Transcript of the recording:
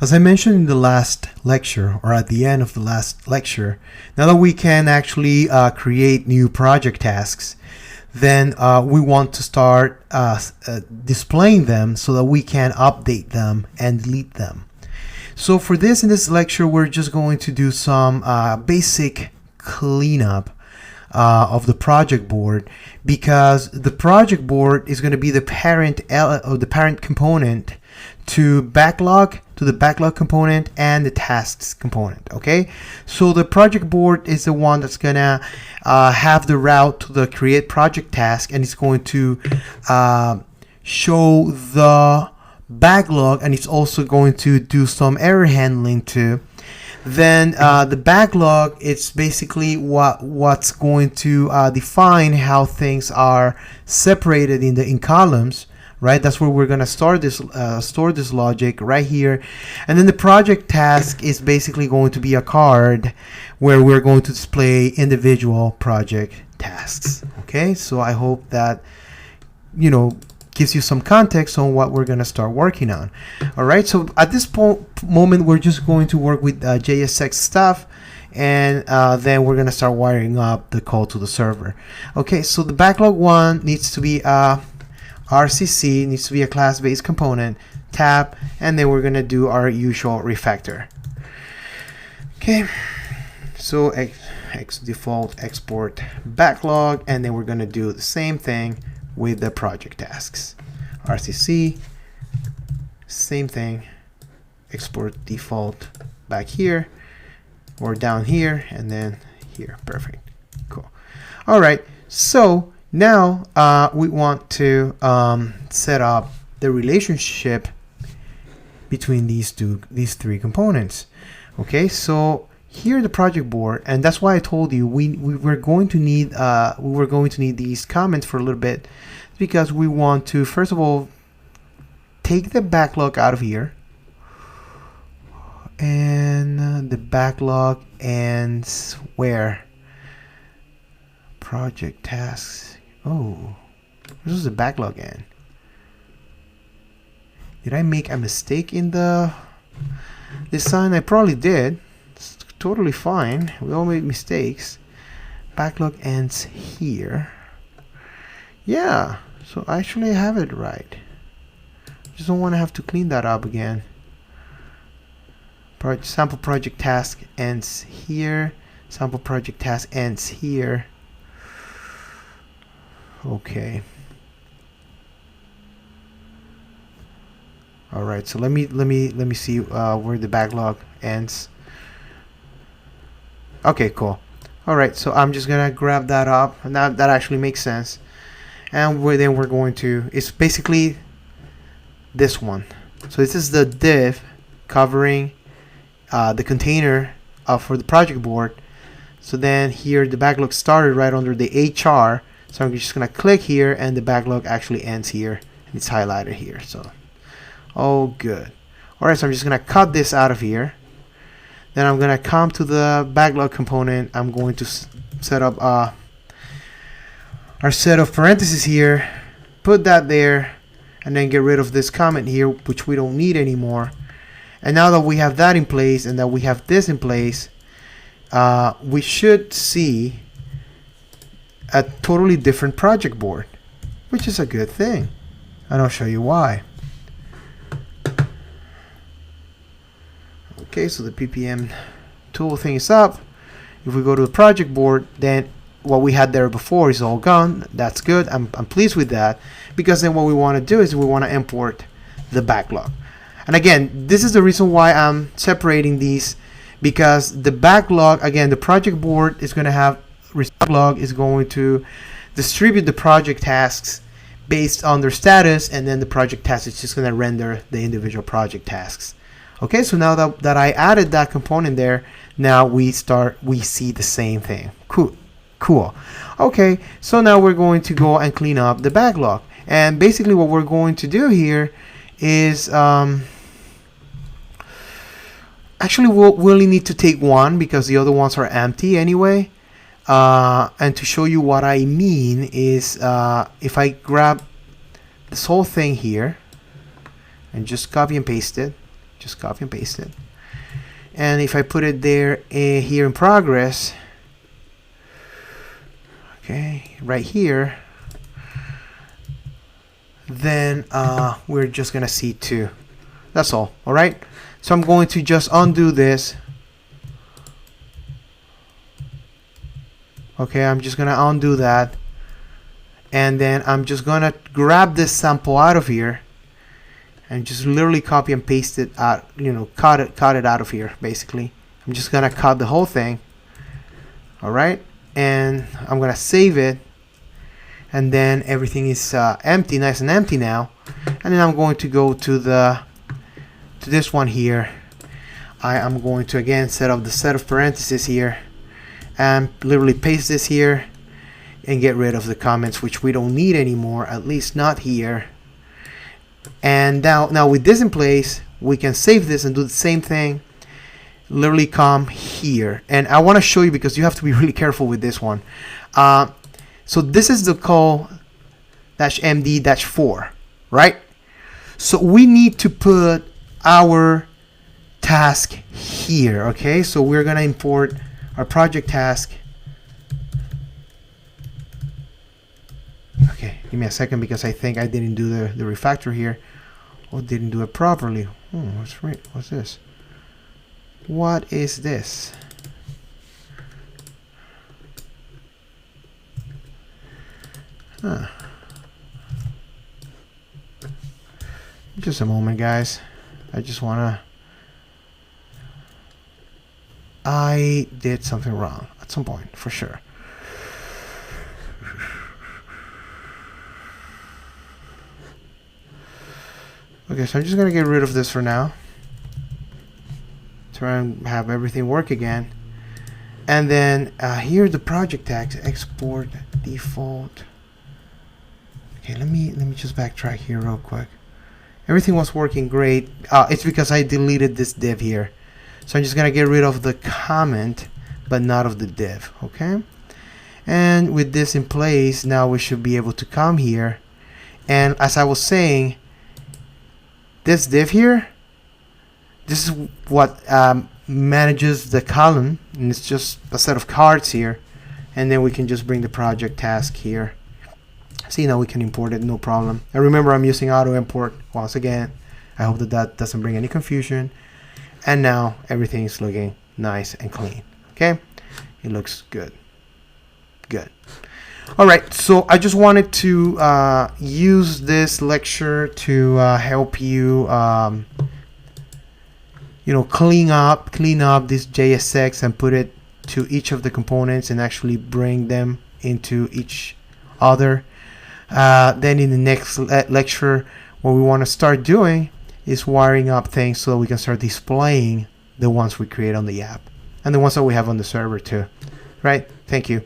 As I mentioned in the last lecture, or at the end of the last lecture, now that we can actually create new project tasks, then we want to start displaying them so that we can update them and delete them. So for this, in this lecture, we're just going to do some basic cleanup of the project board, because the project board is going to be the parent or the parent component to Backlog, to the Backlog component and the tasks component. Okay, so the project board is the one that's gonna have the route to the create project task, and it's going to show the backlog, and it's also going to do some error handling too. Then the backlog, it's basically what's going to define how things are separated in columns, right? That's where we're gonna start this store this logic right here. And then the project task is basically going to be a card where we're going to display individual project tasks. Okay, so I hope that gives you some context on what we're gonna start working on. All right, so at this moment we're just going to work with JSX stuff, and then we're gonna start wiring up the call to the server. Okay, so the backlog one needs to be RCC, needs to be a class-based component, tab, and then we're gonna do our usual refactor. Okay, so X default export backlog, and then we're gonna do the same thing with the project tasks. RCC, same thing, export default back here or down here, and then here. Perfect. Cool. All right, so now we want to set up the relationship between these three components. Okay, so here the project board, and that's why I told you we were going to need these comments for a little bit, because we want to first of all take the backlog out of here, and the backlog ends where? Project tasks. Oh, this is the backlog end. Did I make a mistake in the design? I probably did. It's totally fine. We all make mistakes. Backlog ends here. Yeah, so actually I have it right. Just don't want to have to clean that up again. Sample project task ends here. Sample project task ends here. Okay. All right. So let me see where the backlog ends. Okay. Cool. All right. So I'm just gonna grab that up, and that actually makes sense. And then we're going to. It's basically this one. So this is the div covering the container for the project board. So then here the backlog started right under the HR. So I'm just gonna click here, and the backlog actually ends here, and it's highlighted here. So, oh good. All right, so I'm just gonna cut this out of here. Then I'm gonna come to the backlog component. I'm going to set up our set of parentheses here, put that there, and then get rid of this comment here, which we don't need anymore. And now that we have that in place, and that we have this in place, we should see a totally different project board, which is a good thing, and I'll show you why. Okay, so the ppm tool thing is up. If we go to the project board, then what we had there before is all gone. That's good. I'm pleased with that, because then what we want to do is we want to import the backlog. And again, this is the reason why I'm separating these, because the backlog, again, the project board is going to have backlog is going to distribute the project tasks based on their status, and then the project task is just going to render the individual project tasks. Okay, so now that I added that component there, now we see the same thing. Cool. Okay, so now we're going to go and clean up the backlog, and basically what we're going to do here is actually we'll only need to take one, because the other ones are empty anyway. And to show you what I mean is if I grab this whole thing here and just copy and paste it, just copy and paste it. And if I put it there here in progress, okay, right here, then we're just gonna see 2. That's all. All right, so I'm going to just undo this. Okay, I'm just gonna undo that, and then I'm just gonna grab this sample out of here and just literally copy and paste it out, cut it out of here. Basically, I'm just gonna cut the whole thing. All right, and I'm gonna save it, and then everything is empty, nice and empty now. And then I'm going to go to this one here. I am going to again set up the set of parentheses here and literally paste this here and get rid of the comments, which we don't need anymore, at least not here. And now with this in place, we can save this and do the same thing. Literally come here, and I want to show you because you have to be really careful with this one. So this is the call -md-4, right? So we need to put our task here. Okay, so we're gonna import our project task. Okay, give me a second because I think I didn't do the refactor here, or didn't do it properly. What's this? What is this? Huh. Just a moment, guys. I did something wrong at some point, for sure. Okay, so I'm just gonna get rid of this for now. Try and have everything work again. And then here the project tags, export default. Okay, let me just backtrack here real quick. Everything was working great. It's because I deleted this div here. So I'm just gonna get rid of the comment, but not of the div. Okay. And with this in place, now we should be able to come here. And as I was saying, this div here, this is what manages the column, and it's just a set of cards here. And then we can just bring the project task here. See, now we can import it, no problem. And remember, I'm using auto import once again. I hope that doesn't bring any confusion. And now everything is looking nice and clean. Okay, it looks good. Good. All right, so I just wanted to use this lecture to help you, clean up this JSX and put it to each of the components and actually bring them into each other. Then in the next lecture, what we want to start doing is wiring up things so that we can start displaying the ones we create on the app and the ones that we have on the server too. Right? Thank you.